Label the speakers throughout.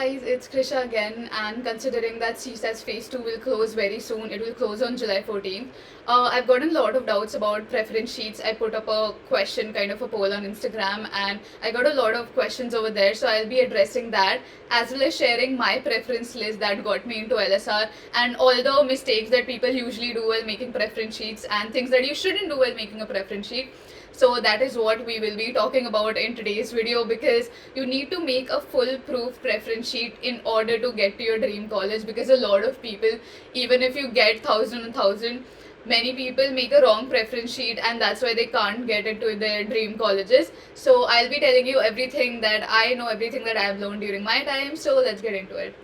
Speaker 1: guys, it's Krisha again, and considering that CSAS Phase 2 will close very soon, it will close on July 14th. I've gotten a lot of doubts about preference sheets. I put up a question, kind of a poll on Instagram, and I got a lot of questions over there, so I'll be addressing that as well as sharing my preference list that got me into LSR and all the mistakes that people usually do while making preference sheets and things that you shouldn't do while making a preference sheet. So that is what we will be talking about in today's video, because you need to make a foolproof preference sheet in order to get to your dream college. Because a lot of people, even if you get thousand, many people make a wrong preference sheet and that's why they can't get into their dream colleges. So I'll be telling you everything that I know, everything that I've learned during my time. So let's get into it.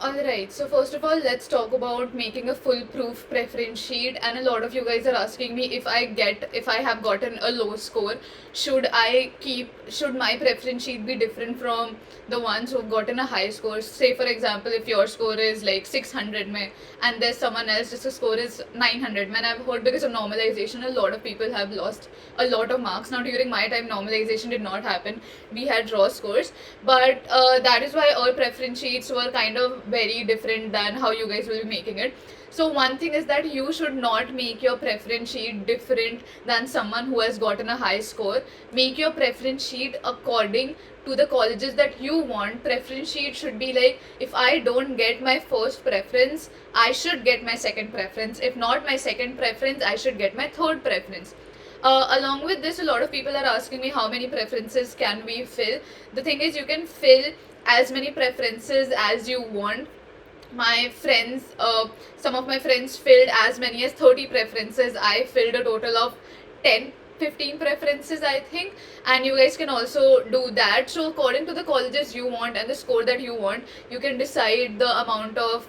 Speaker 1: Alright, so first of all, let's talk about making a foolproof preference sheet. And a lot of you guys are asking me, if I have gotten a low score, should my preference sheet be different from the ones who've gotten a high score? Say for example, if your score is like 600 mein and there's someone else just a score is 900 mein. I've heard because of normalization, a lot of people have lost a lot of marks. Now during my time, normalization did not happen. We had raw scores, but that is why our preference sheets were kind of very different than how you guys will be making it. So one thing is that you should not make your preference sheet different than someone who has gotten a high score. Make your preference sheet according to the colleges that you want. Preference sheet should be like, if I don't get my first preference, I should get my second preference. If not my second preference, I should get my third preference. Along with this, a lot of people are asking me how many preferences can we fill. The thing is, you can fill as many preferences as you want. My friends, some of my friends filled as many as 30 preferences. I filled a total of 10-15 preferences, I think, and you guys can also do that. So according to the colleges you want and the score that you want, you can decide the amount of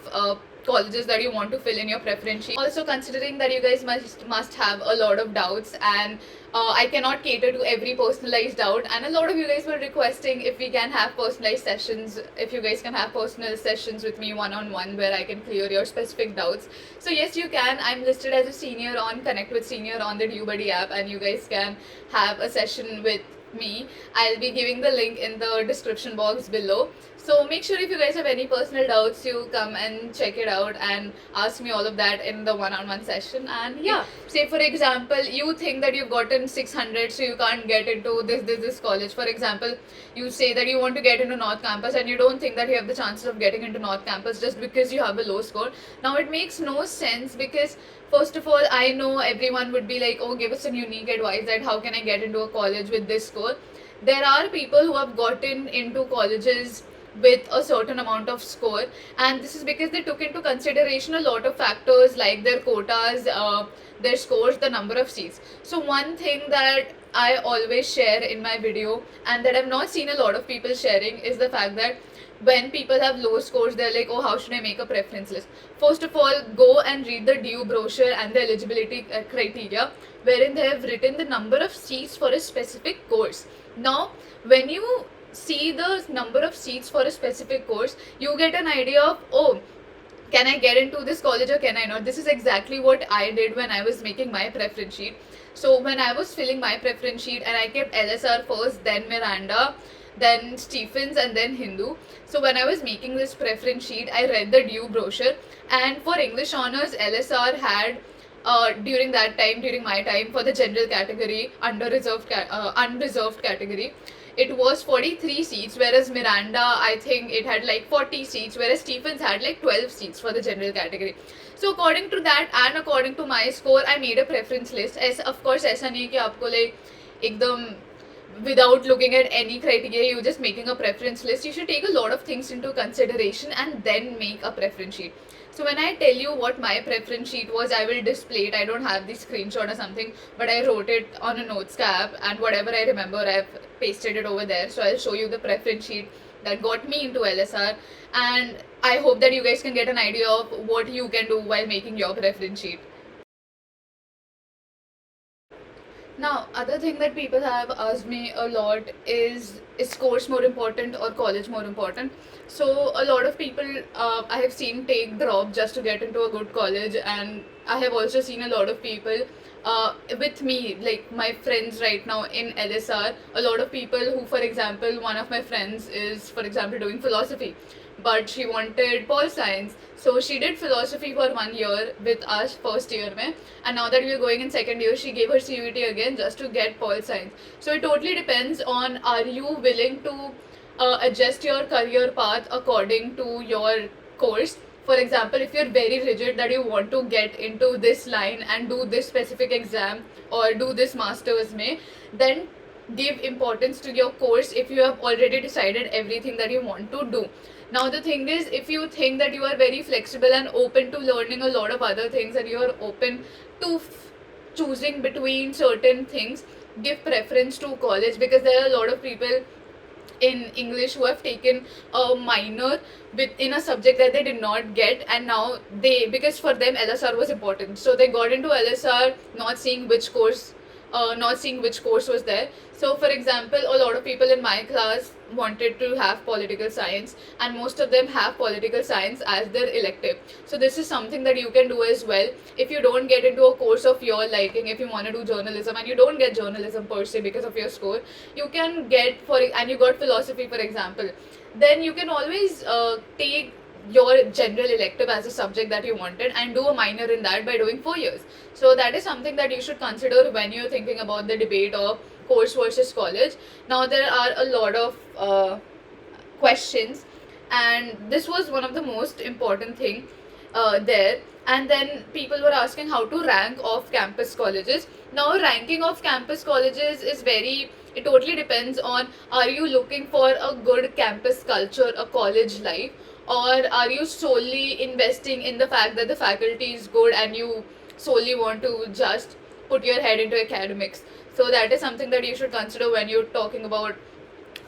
Speaker 1: colleges that you want to fill in your preference sheet. Also considering that you guys must have a lot of doubts, and I cannot cater to every personalized doubt, and a lot of you guys were requesting if we can have personalized sessions, if you guys can have personal sessions with me one-on-one where I can clear your specific doubts. So yes, you can. I'm listed as a senior on Connect with Senior on the DuBuddy app, and you guys can have a session with me. I'll be giving the link in the description box below. So make sure if you guys have any personal doubts, you come and check it out and ask me all of that in the one-on-one session. And yeah, say for example, you think that you've gotten 600, so you can't get into this college. For example, you say that you want to get into North Campus and you don't think that you have the chances of getting into North Campus just because you have a low score. Now it makes no sense, because first of all, I know everyone would be like, oh, give us some unique advice that how can I get into a college with this score. There are people who have gotten into colleges with a certain amount of score, and this is because they took into consideration a lot of factors like their quotas, their scores, the number of seats. So one thing that I always share in my video and that I've not seen a lot of people sharing is the fact that when people have low scores, they're like, oh, how should I make a preference list? First of all, go and read the DU brochure and the eligibility criteria, wherein they have written the number of seats for a specific course. Now when you see the number of seats for a specific course, you get an idea of, oh, can I get into this college or can I not? This is exactly what I did when I was making my preference sheet. So when I was filling my preference sheet, and I kept LSR first, then Miranda, then Stephens, and then Hindu. So when I was making this preference sheet, I read the DU brochure, and for English honors, LSR had during my time, for the general category, unreserved category, it was 43 seats, whereas Miranda, I think it had like 40 seats, whereas Stephens had like 12 seats for the general category. So according to that and according to my score, I made a preference list. As of course, ऐसा नहीं कि आपको like एकदम without looking at any criteria, you're just making a preference list. You should take a lot of things into consideration and then make a preference sheet. So when I tell you what my preference sheet was, I will display it. I don't have the screenshot or something, but I wrote it on a notes app, and whatever I remember, I've pasted it over there. So I'll show you the preference sheet that got me into LSR, and I hope that you guys can get an idea of what you can do while making your preference sheet. Now, other thing that people have asked me a lot is course more important or college more important? So a lot of people I have seen take drop just to get into a good college, and I have also seen a lot of people with me, like my friends right now in LSR, a lot of people who, for example, one of my friends is, for example, doing philosophy, but she wanted pol science. So she did philosophy for 1 year with us first year mein, and now that we are going in second year, she gave her CUT again just to get pol science. So it totally depends on, are you willing to adjust your career path according to your course. For example, if you're very rigid that you want to get into this line and do this specific exam or do this masters may, then give importance to your course if you have already decided everything that you want to do. Now the thing is, if you think that you are very flexible and open to learning a lot of other things and you are open to choosing between certain things, give preference to college, because there are a lot of people in English who have taken a minor in a subject that they did not get, and now they, because for them LSR was important, so they got into LSR not seeing which course, was there. So for example, a lot of people in my class wanted to have political science, and most of them have political science as their elective. So this is something that you can do as well. If you don't get into a course of your liking, if you want to do journalism and you don't get journalism per se because of your score, you can get and you got philosophy for example, then you can always take your general elective as a subject that you wanted and do a minor in that by doing 4 years. So that is something that you should consider when you're thinking about the debate of course versus college. Now there are a lot of questions, and this was one of the most important thing there. And then people were asking how to rank off campus colleges. Now ranking off campus colleges is very, it totally depends on, are you looking for a good campus culture, a college life, or are you solely investing in the fact that the faculty is good and you solely want to just put your head into academics. So that is something that you should consider when you're talking about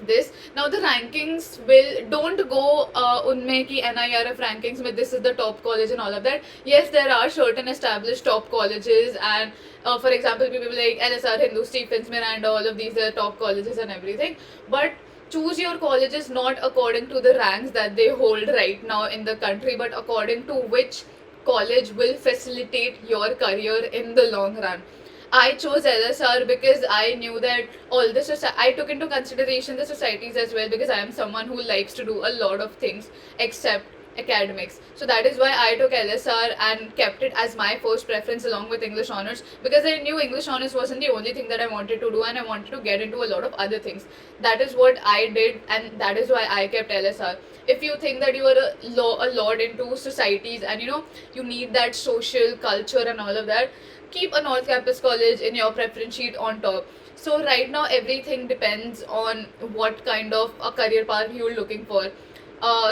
Speaker 1: this. Now the rankings will, don't go unme ki NIRF rankings with this is the top college and all of that. Yes, there are certain established top colleges, and for example people like LSR, Hindu, Stephens, Miranda, all of these are top colleges and everything, but choose your colleges not according to the ranks that they hold right now in the country, but according to which college will facilitate your career in the long run. I chose LSR because I knew that all the I took into consideration the societies as well, because I am someone who likes to do a lot of things except academics. So that is why I took LSR and kept it as my first preference along with English honors, because I knew English honors wasn't the only thing that I wanted to do, and I wanted to get into a lot of other things. That is what I did, and that is why I kept LSR. If you think that you are a lot into societies and you need that social culture and all of that, keep a North Campus college in your preference sheet on top. So right now everything depends on what kind of a career path you're looking for.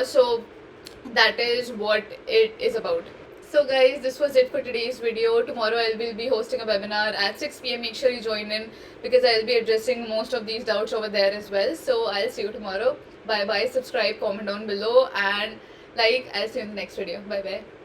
Speaker 1: So that is what it is about. So guys, this was it for today's video. Tomorrow I will be hosting a webinar at 6 p.m. Make sure you join in, because I'll be addressing most of these doubts over there as well. So I'll see you tomorrow. Bye bye. Subscribe, comment down below, and like. I'll see you in the next video. Bye bye.